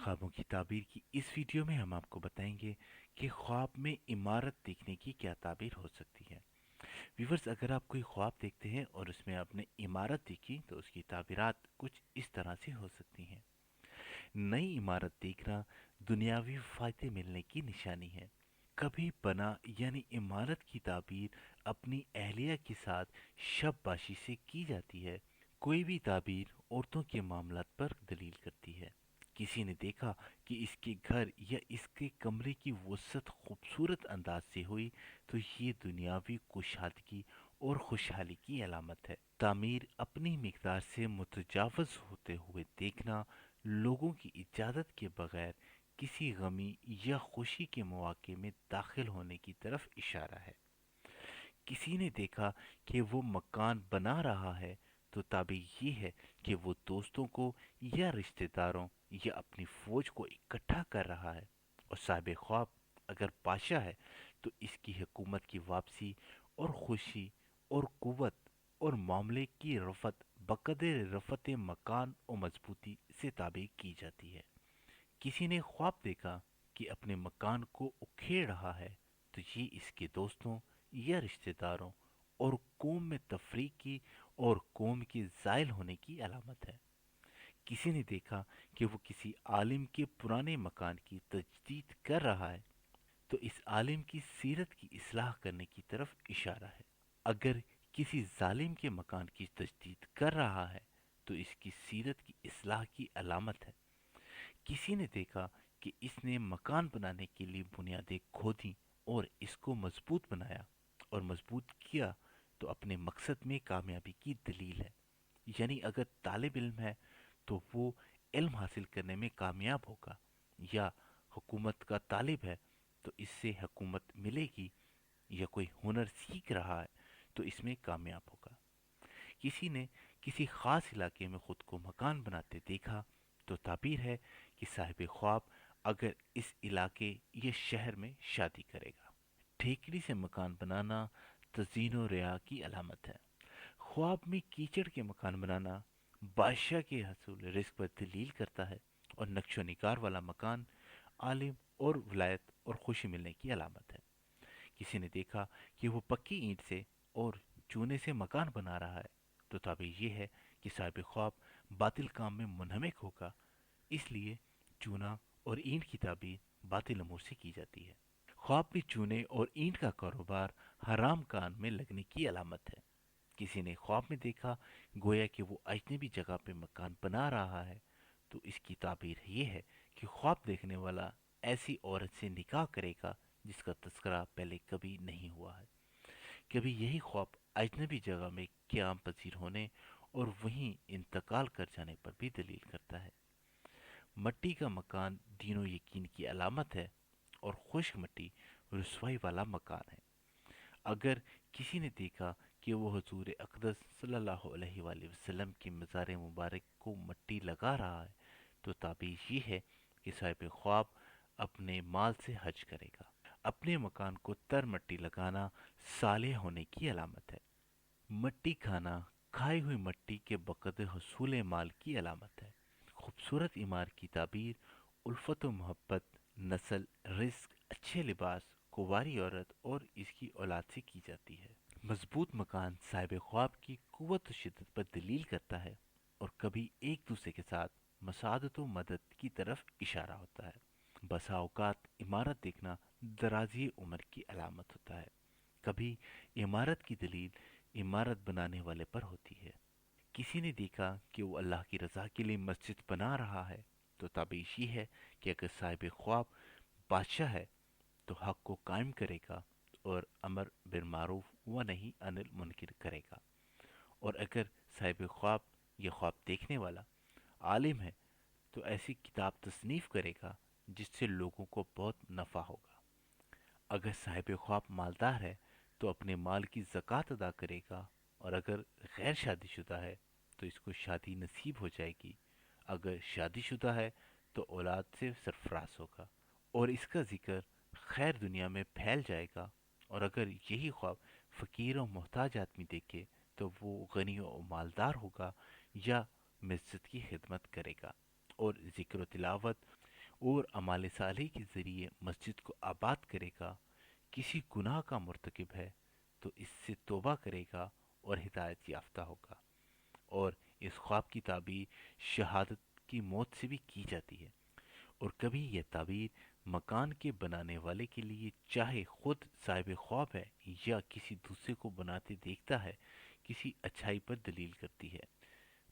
ख्वाबों की ताबीर की इस वीडियो में हम आपको बताएंगे कि ख्वाब में इमारत देखने की क्या ताबीर हो सकती है। व्यूवर्स, अगर आप कोई ख्वाब देखते हैं और उसमें आपने इमारत देखी तो उसकी ताबीरात कुछ इस तरह से हो सकती हैं। नई इमारत देखना दुनियावी फायदे मिलने की निशानी है। कभी बना यानी इमारत की ताबीर अपनी अहलिया के साथ शबबाशी से की जाती है। कोई भी ताबीर औरतों के मामलात पर दलील करती है। किसी ने देखा कि इसके घर या इसके कमरे की वसत खूबसूरत अंदाज से हुई तो ये दुनियावी कुशादगी और खुशहाली की अलामत है। तामीर अपनी मिकदार से मुतजावज होते हुए देखना लोगों की इजाज़त के बगैर किसी गमी या खुशी के मौके में दाखिल होने की तरफ इशारा है। किसी ने देखा कि वो मकान बना रहा है तो ताबीर ये है कि वो दोस्तों को या रिश्तेदारों या अपनी फौज को इकट्ठा कर रहा है। और साहिब ख्वाब अगर बादशाह है तो इसकी हुकूमत की वापसी और खुशी और कुव्वत और मामले की रफत बकदर रफत मकान और मजबूती से ताबीर की जाती है। किसी ने ख्वाब देखा कि अपने मकान को उखेड़ रहा है तो ये इसके दोस्तों या रिश्तेदारों और कौम में तफरीकी और कौम के ज़ायल होने की अलामत है। किसी ने देखा कि वो किसी आलिम के पुराने मकान की तजदीद कर रहा है तो इस आलिम की सीरत की इस्लाह करने की तरफ इशारा है। अगर किसी जालिम के मकान की तजदीद कर रहा है तो इसकी सीरत की इस्लाह की अलामत है। किसी ने देखा कि इसने मकान बनाने के लिए बुनियादें खोदी और इसको मजबूत बनाया और मजबूत किया तो अपने मकसद में कामयाबी की दलील है। यानी अगर तालिब इल्म है तो वो इल्म हासिल करने में कामयाब होगा, या हुकूमत का तालिब है तो इससे हुकूमत मिलेगी, या कोई हुनर सीख रहा है तो इसमें कामयाब होगा। किसी ने किसी खास इलाके में खुद को मकान बनाते देखा तो ताबीर है कि साहिब ख्वाब अगर इस इलाके या शहर में शादी करेगा। ठेकड़ी से मकान बनाना तज़ीन व रिया की अलामत है। ख्वाब में कीचड़ के मकान बनाना बादशाह के हसूल रिस्क पर दलील करता है, और नक्शो निगार वाला मकान आलिम और विलायत और खुशी मिलने की अलामत है। किसी ने देखा कि वो पक्की ईंट से और चूने से मकान बना रहा है तो ताबीर ये है कि साहिब ख्वाब बातिल काम में मुनहमिक होगा। इसलिए चूना और ईंट की ताबीर बातिल अमूर से की जाती है। ख्वाब में चूने और ईंट का कारोबार हराम काम में लगने की अलामत है। किसी ने ख्वाब में देखा गोया कि वो अजनबी जगह पे मकान बना रहा है तो इसकी ताबीर ये है कि ख्वाब देखने वाला ऐसी औरत से निकाह करेगा जिसका तस्करा पहले कभी नहीं हुआ है। कभी यही ख्वाब अजनबी जगह में क़याम पजीर होने और वहीं इंतकाल कर जाने पर भी दलील करता है। मट्टी का मकान दीनों यकीन की अलामत है और खुश्क मट्टी रुसवाई वाला मकान है। अगर किसी ने देखा कि वो हुजूर अक़दस सल्लल्लाहु अलैहि वसल्लम की मज़ार मुबारक को मट्टी लगा रहा है तो ताबीर ये है कि साहिब ख्वाब अपने माल से हज करेगा। अपने मकान को तर मट्टी लगाना साले होने की अलामत है। मट्टी खाना खाई हुई मट्टी के बकदर हसूल माल की अलामत है। खूबसूरत इमारत की ताबीर उल्फत व मोहब्बत, नस्ल, रिस्क, अच्छे लिबास, कुंवारी औरत और इसकी औलाद से की जाती है। मजबूत मकान साहिब ख्वाब की कुव्वत व शिद्दत पर दलील करता है और कभी एक दूसरे के साथ मसादत व मदद की तरफ इशारा होता है। बसा औकात इमारत देखना दराजी उम्र की अलामत होता है। कभी इमारत की दलील इमारत बनाने वाले पर होती है। किसी ने देखा कि वो अल्लाह की रज़ा के लिए मस्जिद बना रहा है तो ताबीर ये है कि अगर साहिब ख्वाब बादशाह है तो हक को कायम करेगा और अमर बिल मारूफ व नहीं अनिल मुनकिर करेगा। और अगर साहिब ख्वाब या ख्वाब देखने वाला आलिम है तो ऐसी किताब तसनीफ करेगा जिससे लोगों को बहुत नफ़ा होगा। अगर साहिब ख्वाब मालदार है तो अपने माल की ज़कात अदा करेगा, और अगर गैर शादीशुदा है तो इसको शादी नसीब हो जाएगी। अगर शादीशुदा है तो औलाद से सरफराज होगा और इसका जिक्र खैर दुनिया में फैल जाएगा। और अगर यही ख्वाब फ़कीर और मोहताज आदमी देखे तो वो गनी और मालदार होगा या मस्जिद की खिदमत करेगा और जिक्र तिलावत اور اعمال صالح کے ذریعے مسجد کو آباد کرے گا، کسی گناہ کا مرتکب ہے تو اس سے توبہ کرے گا اور ہدایت یافتہ ہوگا۔ اور اس خواب کی تعبیر شہادت کی موت سے بھی کی جاتی ہے، اور کبھی یہ تعبیر مکان کے بنانے والے کے لیے، چاہے خود صاحب خواب ہے یا کسی دوسرے کو بناتے دیکھتا ہے، کسی اچھائی پر دلیل کرتی ہے۔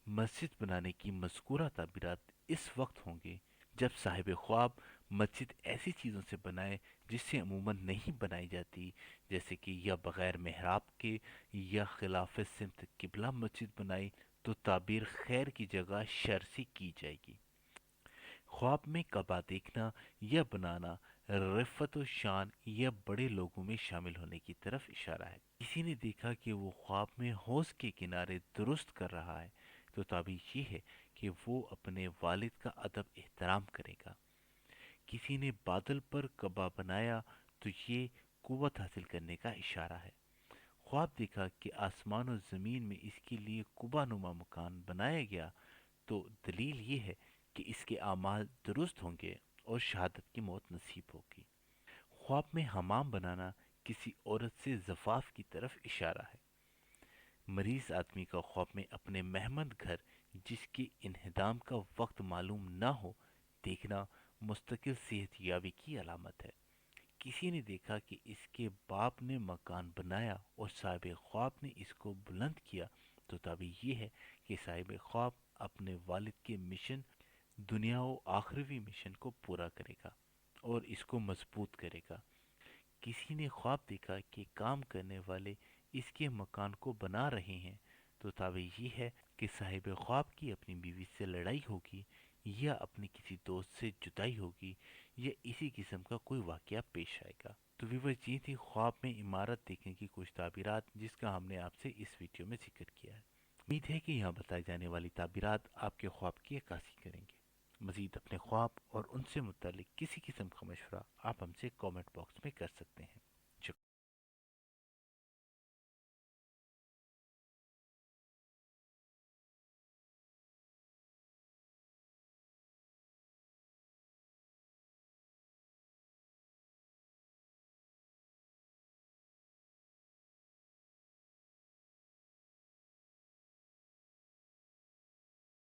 مسجد بنانے کی مذکورہ تعبیرات اس وقت ہوں گے جب صاحب خواب مسجد ایسی چیزوں سے بنائے جس سے عموماً نہیں بنائی جاتی، جیسے کہ یا بغیر محراب کے یا خلاف سمت قبلہ مسجد بنائی، تو تعبیر خیر کی جگہ شر سے کی جائے گی۔ خواب میں کعبہ دیکھنا یا بنانا رفعت و شان یا بڑے لوگوں میں شامل ہونے کی طرف اشارہ ہے۔ کسی نے دیکھا کہ وہ خواب میں حوض کے کنارے درست کر رہا ہے تو تعبیر یہ ہے کہ وہ اپنے والد کا ادب احترام کرے گا۔ کسی نے بادل پر کعبہ بنایا تو یہ قوت حاصل کرنے کا اشارہ ہے۔ خواب دیکھا کہ آسمان و زمین میں اس کے لیے قبہ نما مکان بنایا گیا تو دلیل یہ ہے کہ اس کے اعمال درست ہوں گے اور شہادت کی موت نصیب ہوگی۔ خواب میں حمام بنانا کسی عورت سے زفاف کی طرف اشارہ ہے۔ مریض آدمی کا خواب میں اپنے مہمند گھر جس کے انہدام کا وقت معلوم نہ ہو دیکھنا مستقل صحت یابی کی علامت ہے۔ کسی نے دیکھا کہ اس کے باپ نے مکان بنایا اور صاحب خواب نے اس کو بلند کیا تو تعبیر یہ ہے کہ صاحب خواب اپنے والد کے مشن، دنیا و آخروی مشن کو پورا کرے گا اور اس کو مضبوط کرے گا۔ کسی نے خواب دیکھا کہ کام کرنے والے اس کے مکان کو بنا رہے ہیں تو تعبیر یہ ہے کہ صاحب خواب کی اپنی بیوی سے لڑائی ہوگی یا اپنے کسی دوست سے جدائی ہوگی یا اسی قسم کا کوئی واقعہ پیش آئے گا۔ تو ویورز، یہ تھی خواب میں عمارت دیکھنے کی کچھ تعبیرات جس کا ہم نے آپ سے اس ویڈیو میں ذکر کیا ہے۔ امید ہے کہ یہاں بتائی جانے والی تعبیرات آپ کے خواب کی عکاسی کریں گے۔ مزید اپنے خواب اور ان سے متعلق کسی قسم کا مشورہ آپ ہم سے کامنٹ باکس میں کر سکتے ہیں۔